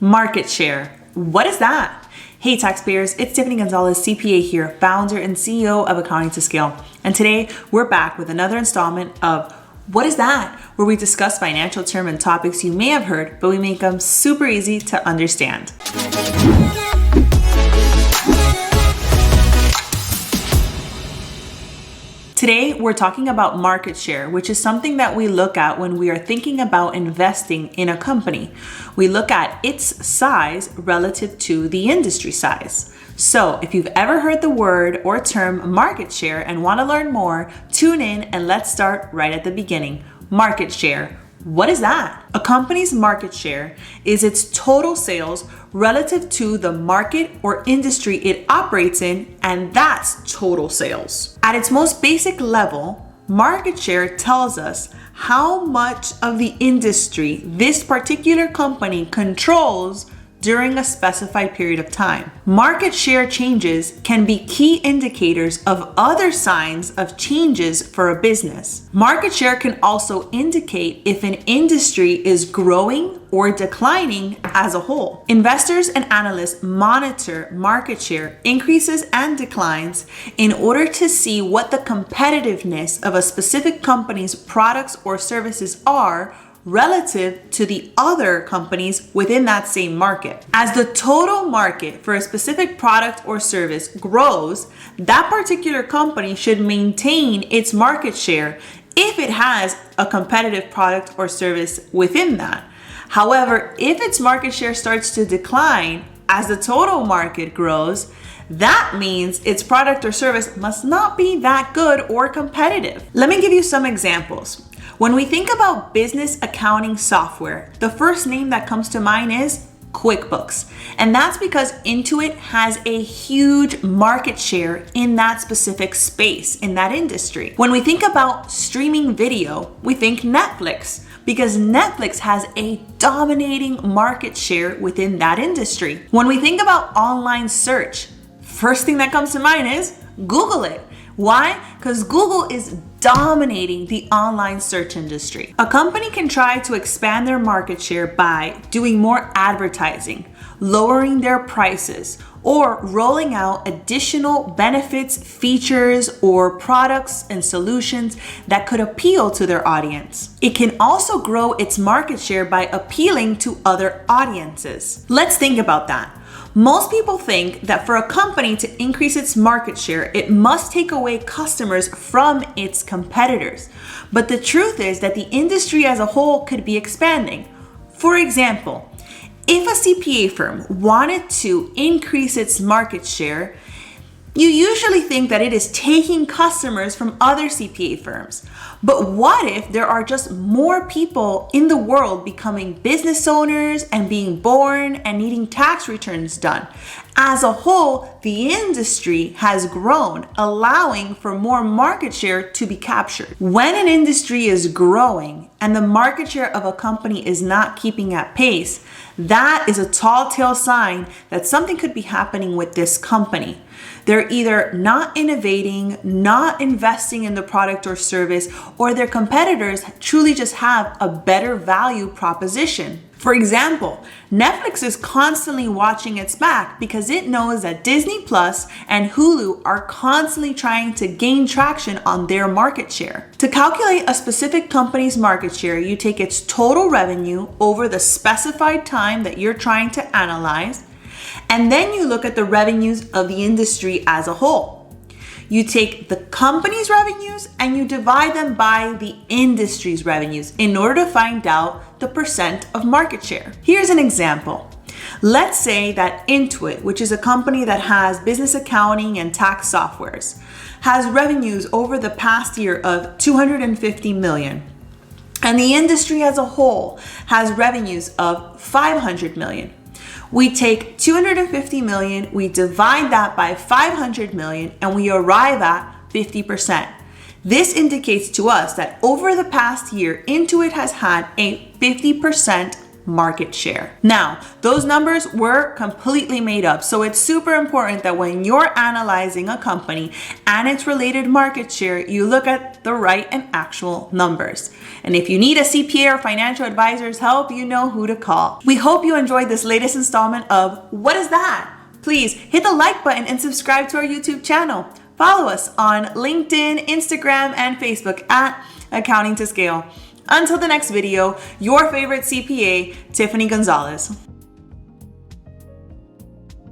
Market share. What is that? Hey taxpayers, it's Tiffany Gonzalez CPA here, founder and CEO of Accounting to Scale. And today we're back with another installment of What is that? Where we discuss financial terms and topics you may have heard, but we make them super easy to understand. Today, we're talking about market share, which is something that we look at when we are thinking about investing in a company. We look at its size relative to the industry size. So if you've ever heard the word or term market share and want to learn more, tune in and let's start right at the beginning. Market share. What is that? A company's market share is its total sales relative to the market or industry it operates in, and that's total sales. At its most basic level, market share tells us how much of the industry this particular company controls during a specified period of time. Market share changes can be key indicators of other signs of changes for a business. Market share can also indicate if an industry is growing or declining as a whole. Investors and analysts monitor market share increases and declines in order to see what the competitiveness of a specific company's products or services are relative to the other companies within that same market. As the total market for a specific product or service grows, that particular company should maintain its market share if it has a competitive product or service within that. However, if its market share starts to decline as the total market grows, that means its product or service must not be that good or competitive. Let me give you some examples. When we think about business accounting software, the first name that comes to mind is QuickBooks. And that's because Intuit has a huge market share in that specific space, in that industry. When we think about streaming video, we think Netflix, because Netflix has a dominating market share within that industry. When we think about online search, first thing that comes to mind is Google it. Why? Because Google is dominating the online search industry. A company can try to expand their market share by doing more advertising, lowering their prices, or rolling out additional benefits, features, or products and solutions that could appeal to their audience. It can also grow its market share by appealing to other audiences. Let's think about that. Most people think that for a company to increase its market share, it must take away customers from its competitors. But the truth is that the industry as a whole could be expanding. For example, if a CPA firm wanted to increase its market share, you usually think that it is taking customers from other CPA firms. But what if there are just more people in the world becoming business owners and being born and needing tax returns done? As a whole, the industry has grown, allowing for more market share to be captured. When an industry is growing and the market share of a company is not keeping at pace, that is a tall tale sign that something could be happening with this company. They're either not innovating, not investing in the product or service, or their competitors truly just have a better value proposition. For example, Netflix is constantly watching its back because it knows that Disney Plus and Hulu are constantly trying to gain traction on their market share. To calculate a specific company's market share, you take its total revenue over the specified time that you're trying to analyze, and then you look at the revenues of the industry as a whole. You take the company's revenues and you divide them by the industry's revenues in order to find out the percent of market share. Here's an example. Let's say that Intuit, which is a company that has business accounting and tax softwares, has revenues over the past year of $250 million. And the industry as a whole has revenues of $500 million. We take 250 million, we divide that by 500 million, and we arrive at 50%. This indicates to us that over the past year, Intuit has had a 50% market share. Now, those numbers were completely made up, so it's super important that when you're analyzing a company and its related market share, you look at the right and actual numbers. And if you need a CPA or financial advisor's help, you know who to call. We hope you enjoyed this latest installment of What Is That? Please hit the like button and subscribe to our YouTube channel. Follow us on LinkedIn, Instagram, and Facebook at Accounting to Scale. Until the next video, your favorite CPA, Tiffany Gonzalez.